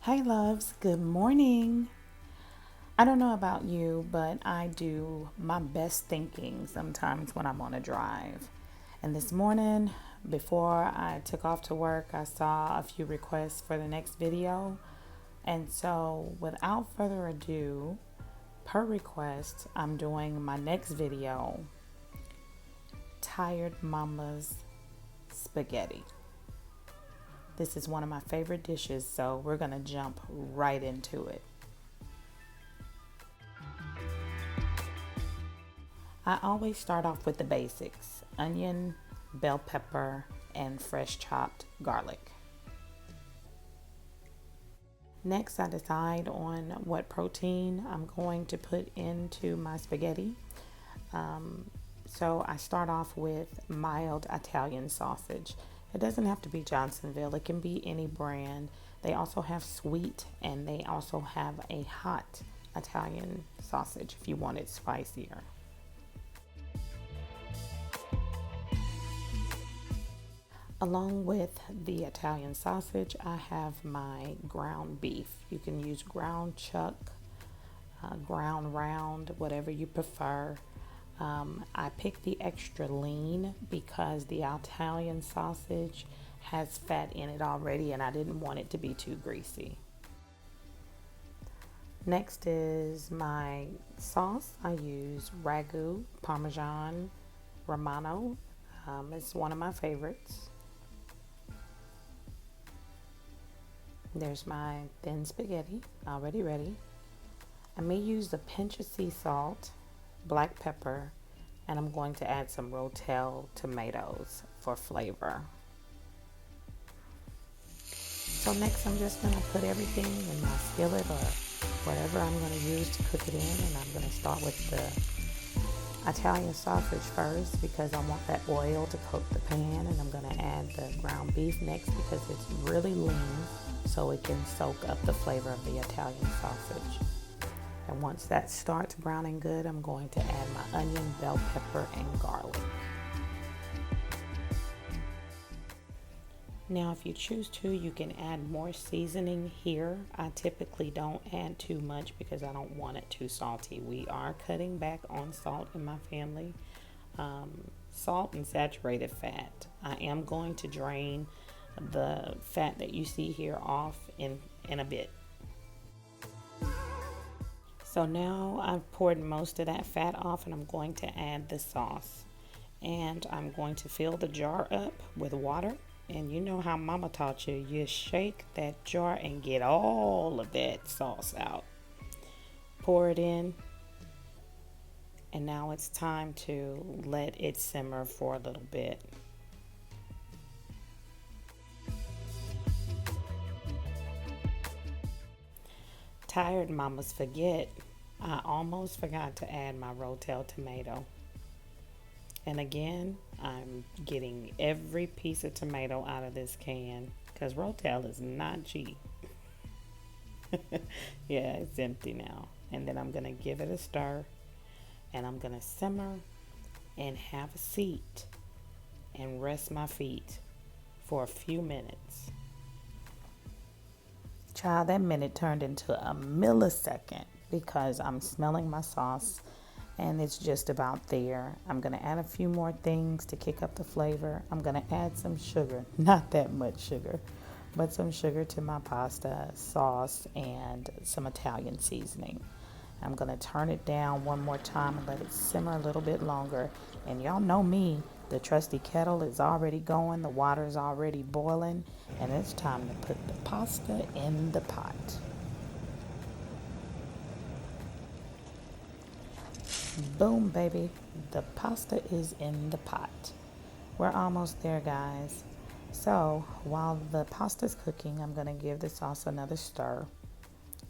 Hey loves, good morning. I don't know about you, but I do my best thinking sometimes when I'm on a drive. And this morning, before I took off to work, I saw a few requests for the next video. And so, without further ado, per request, I'm doing my next video, Tired Mama's Spaghetti. This is one of my favorite dishes, so we're going to jump right into it. I always start off with the basics: onion, bell pepper, and fresh chopped garlic. Next, I decide on what protein I'm going to put into my spaghetti. So I start off with mild Italian sausage. It doesn't have to be Johnsonville, it can be any brand. They also have sweet and they also have a hot Italian sausage if you want it spicier. Along with the Italian sausage, I have my ground beef. You can use ground chuck, ground round, whatever you prefer. I picked the extra lean because the Italian sausage has fat in it already and I didn't want it to be too greasy. Next is my sauce. I use Ragu, Parmesan, Romano. It's one of my favorites. There's my thin spaghetti already ready. I may use a pinch of sea salt, black pepper, and I'm going to add some Rotel tomatoes for flavor. So next I'm just going to put everything in my skillet or whatever I'm going to use to cook it in, and I'm going to start with the Italian sausage first because I want that oil to coat the pan, and I'm going to add the ground beef next because it's really lean so it can soak up the flavor of the Italian sausage. And once that starts browning good, I'm going to add my onion, bell pepper, and garlic. Now, if you choose to, you can add more seasoning here. I typically don't add too much because I don't want it too salty. We are cutting back on salt in my family. Salt and saturated fat. I am going to drain the fat that you see here off in a bit. So now I've poured most of that fat off and I'm going to add the sauce. And I'm going to fill the jar up with water. And you know how Mama taught you, you shake that jar and get all of that sauce out. Pour it in. And now it's time to let it simmer for a little bit. Tired mamas forget. I almost forgot to add my Rotel tomato. And again, I'm getting every piece of tomato out of this can because Rotel is not cheap. Yeah, it's empty now. And then I'm going to give it a stir and I'm going to simmer and have a seat and rest my feet for a few minutes. Child, that minute turned into a millisecond because I'm smelling my sauce and it's just about there. I'm going to add a few more things to kick up the flavor. I'm going to add some sugar, not that much sugar, but some sugar to my pasta sauce and some Italian seasoning. I'm going to turn it down one more time and let it simmer a little bit longer. And y'all know me, the trusty kettle is already going, the water is already boiling, and it's time to put the pasta in the pot. Boom, baby. The pasta is in the pot. We're almost there, guys. So while the pasta's cooking, I'm going to give the sauce another stir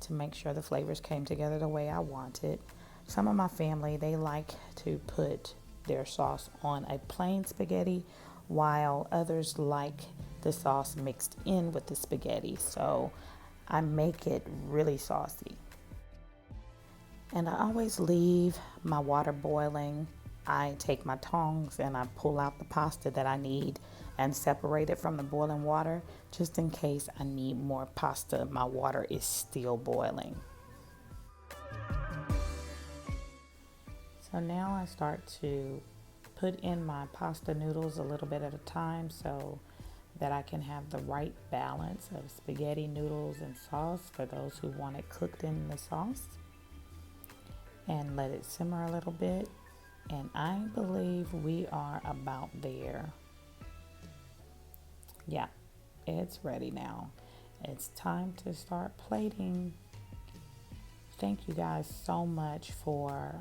to make sure the flavors came together the way I want it. Some of my family, they like to put their sauce on a plain spaghetti, while others like the sauce mixed in with the spaghetti. So I make it really saucy. And I always leave my water boiling. I take my tongs and I pull out the pasta that I need and separate it from the boiling water just in case I need more pasta. My water is still boiling. So now I start to put in my pasta noodles a little bit at a time so that I can have the right balance of spaghetti noodles and sauce for those who want it cooked in the sauce, and let it simmer a little bit. And I believe we are about there. Yeah, it's ready now. It's time to start plating. Thank you guys so much for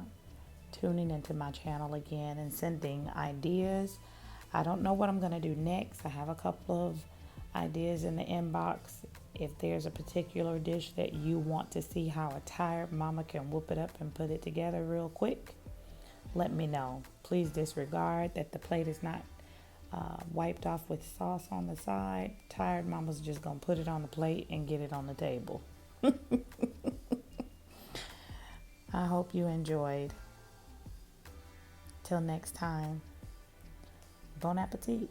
tuning into my channel again and sending ideas. I don't know what I'm going to do next. I have a couple of ideas in the inbox. If there's a particular dish that you want to see how a tired mama can whoop it up and put it together real quick, let me know. Please disregard that the plate is not wiped off with sauce on the side. Tired mama's just going to put it on the plate and get it on the table. I hope you enjoyed. Till next time, bon appetit.